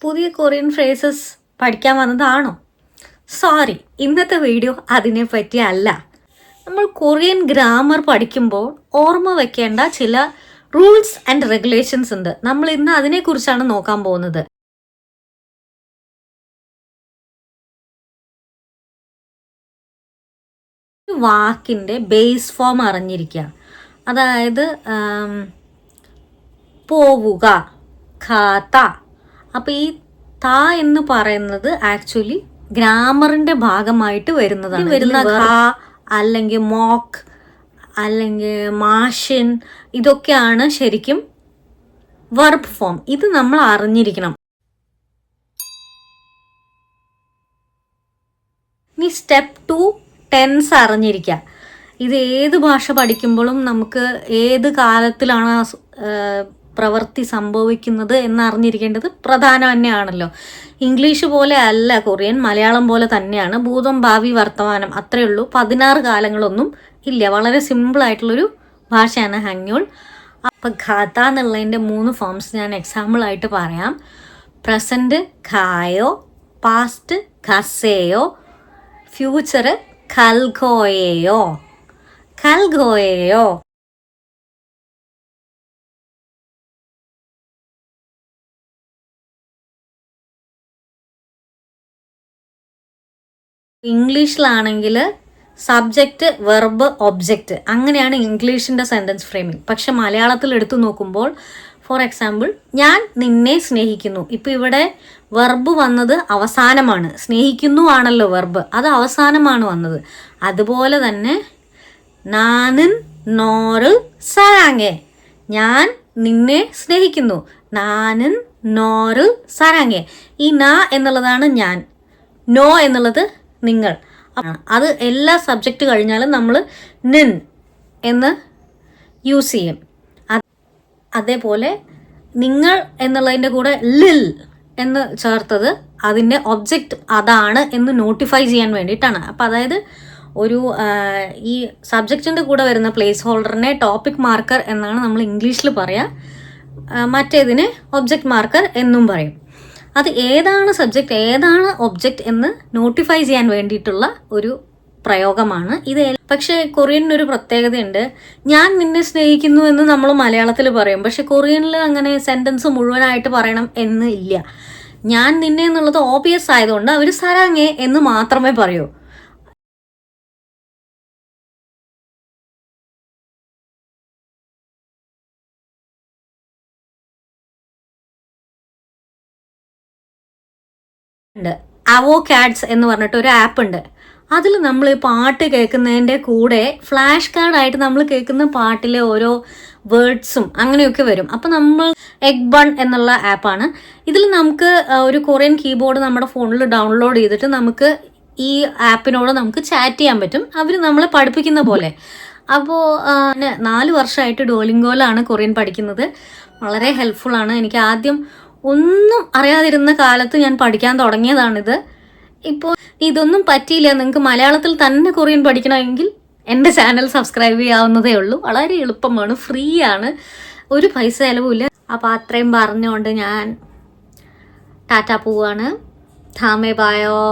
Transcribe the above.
പുതിയ Korean phrases പഠിക്കാൻ വന്നതാണോ? സോറി, ഇന്നത്തെ വീഡിയോ അതിനെ പറ്റിയല്ല. നമ്മൾ കൊറിയൻ ഗ്രാമർ പഠിക്കുമ്പോൾ ഓർമ്മ വെക്കേണ്ട ചില റൂൾസ് ആൻഡ് റെഗുലേഷൻസ് ഉണ്ട്. നമ്മൾ ഇന്ന് അതിനെക്കുറിച്ചാണ് നോക്കാൻ പോകുന്നത്. വാക്കിൻ്റെ ബേസ് ഫോം അറിഞ്ഞിരിക്കുക. അതായത് പോവുക, ഖാത്ത. അപ്പോൾ ഈ ത എന്ന് പറയുന്നത് ആക്ച്വലി ഗ്രാമറിൻ്റെ ഭാഗമായിട്ട് വരുന്നതാണ്. വരുന്ന ഖ അല്ലെങ്കിൽ മോക്ക് അല്ലെങ്കിൽ മാഷിൻ, ഇതൊക്കെയാണ് ശരിക്കും വെർബ് ഫോം. ഇത് നമ്മൾ അറിഞ്ഞിരിക്കണം. ഇനി സ്റ്റെപ്പ് 2 ടെൻസ് അറിഞ്ഞിരിക്കുക. ഇത് ഏത് ഭാഷ പഠിക്കുമ്പോഴും നമുക്ക് ഏത് കാലത്തിലാണ് പ്രവൃത്തി സംഭവിക്കുന്നത് എന്നറിഞ്ഞിരിക്കേണ്ടത് പ്രധാനം തന്നെയാണല്ലോ. ഇംഗ്ലീഷ് പോലെ അല്ല കൊറിയൻ, മലയാളം പോലെ തന്നെയാണ്. ഭൂതം, ഭാവി, വർത്തമാനം, അത്രയേ ഉള്ളൂ. 16 കാലങ്ങളൊന്നും ഇല്ല. വളരെ സിമ്പിളായിട്ടുള്ളൊരു ഭാഷയാണ് ഹങ്യോൾ. അപ്പം ഖാത്ത എന്നുള്ളതിൻ്റെ 3 ഫോംസ് ഞാൻ എക്സാമ്പിളായിട്ട് പറയാം. പ്രസൻറ്റ് ഖായോ, പാസ്റ്റ് ഖസേയോ, ഫ്യൂച്ചർ ഖൽഗോയേയോ. ഖൽഗോയേയോ ഇംഗ്ലീഷിലാണെങ്കിൽ സബ്ജക്റ്റ്, വെർബ്, ഒബ്ജക്റ്റ്, അങ്ങനെയാണ് ഇംഗ്ലീഷിൻ്റെ സെൻറ്റൻസ് ഫ്രെയിമിങ്. പക്ഷെ മലയാളത്തിൽ എടുത്തു നോക്കുമ്പോൾ ഫോർ എക്സാമ്പിൾ, ഞാൻ നിന്നെ സ്നേഹിക്കുന്നു. ഇപ്പോൾ ഇവിടെ വെർബ് വന്നത് അവസാനമാണ്. സ്നേഹിക്കുന്നു ആണല്ലോ വെർബ്, അത് അവസാനമാണ് വന്നത്. അതുപോലെ തന്നെ നാനൻ നോറ് സരാങ്ങെ, ഞാൻ നിന്നെ സ്നേഹിക്കുന്നു. നാനൻ നോറ് സരാങ്ങെ. ഈ ന എന്നുള്ളതാണ് ഞാൻ, നോ എന്നുള്ളത് നിങ്ങൾ. അത് എല്ലാ സബ്ജക്റ്റ് കഴിഞ്ഞാലും നമ്മൾ നിൻ എന്ന് യൂസ് ചെയ്യും. അതേപോലെ നിങ്ങൾ എന്നുള്ളതിൻ്റെ കൂടെ ലിൽ എന്ന് ചേർത്തത് അതിൻ്റെ ഒബ്ജക്റ്റ് അതാണ് എന്ന് നോട്ടിഫൈ ചെയ്യാൻ വേണ്ടിയിട്ടാണ്. അപ്പം അതായത് ഒരു ഈ സബ്ജക്റ്റിൻ്റെ കൂടെ വരുന്ന പ്ലേസ് ഹോൾഡറിനെ ടോപ്പിക് മാർക്കർ എന്നാണ് നമ്മൾ ഇംഗ്ലീഷിൽ പറയുക. മറ്റേതിനെ ഒബ്ജക്റ്റ് മാർക്കർ എന്നും പറയും. അത് ഏതാണ് സബ്ജക്റ്റ് ഏതാണ് ഒബ്ജക്റ്റ് എന്ന് നോട്ടിഫൈ ചെയ്യാൻ വേണ്ടിയിട്ടുള്ള ഒരു പ്രയോഗമാണ് ഇത്. പക്ഷേ കൊറിയനിനൊരു പ്രത്യേകതയുണ്ട്. ഞാൻ നിന്നെ സ്നേഹിക്കുന്നു എന്ന് നമ്മൾ മലയാളത്തിൽ പറയും, പക്ഷെ കൊറിയനിൽ അങ്ങനെ സെൻറ്റൻസ് മുഴുവനായിട്ട് പറയണം എന്ന് ഇല്ല. ഞാൻ നിന്നെ എന്നുള്ളത് ഓബിയസ് ആയതുകൊണ്ട് അവർ സരാങ്ങെ എന്ന് മാത്രമേ പറയൂ. അവോകാഡ്സ് എന്ന് പറഞ്ഞിട്ട് ഒരു ആപ്പ് ഉണ്ട്. അതിൽ നമ്മൾ പാട്ട് കേൾക്കുന്നതിൻ്റെ കൂടെ ഫ്ലാഷ് കാർഡായിട്ട് നമ്മൾ കേൾക്കുന്ന പാട്ടിലെ ഓരോ വേർഡ്സും അങ്ങനെയൊക്കെ വരും. അപ്പം നമ്മൾ എഗ് ബൺ എന്നുള്ള ആപ്പാണ്. ഇതിൽ നമുക്ക് ഒരു കൊറിയൻ കീബോർഡ് നമ്മുടെ ഫോണിൽ ഡൗൺലോഡ് ചെയ്തിട്ട് നമുക്ക് ഈ ആപ്പിനോട് നമുക്ക് ചാറ്റ് ചെയ്യാൻ പറ്റും. അവർ നമ്മളെ പഠിപ്പിക്കുന്ന പോലെ. അപ്പോൾ 4 വർഷമായിട്ട് ഡുവോലിംഗോയിലാണ് കൊറിയൻ പഠിക്കുന്നത്. വളരെ ഹെൽപ്ഫുള്ളാണ്. എനിക്ക് ആദ്യം ഒന്നും അറിയാതിരുന്ന കാലത്ത് ഞാൻ പഠിക്കാൻ തുടങ്ങിയതാണിത്. ഇപ്പോൾ ഇതൊന്നും പറ്റിയില്ല, നിങ്ങൾക്ക് മലയാളത്തിൽ തന്നെ കൊറിയൻ പഠിക്കണമെങ്കിൽ എൻ്റെ ചാനൽ സബ്സ്ക്രൈബ് ചെയ്യാവുന്നതേ ഉള്ളൂ. വളരെ എളുപ്പമാണ്, ഫ്രീ ആണ്, ഒരു പൈസ ചിലവുമില്ല. അപ്പോൾ അത്രയും പറഞ്ഞുകൊണ്ട് ഞാൻ ടാറ്റ പോവാണ്. ധാമേ ബായോ.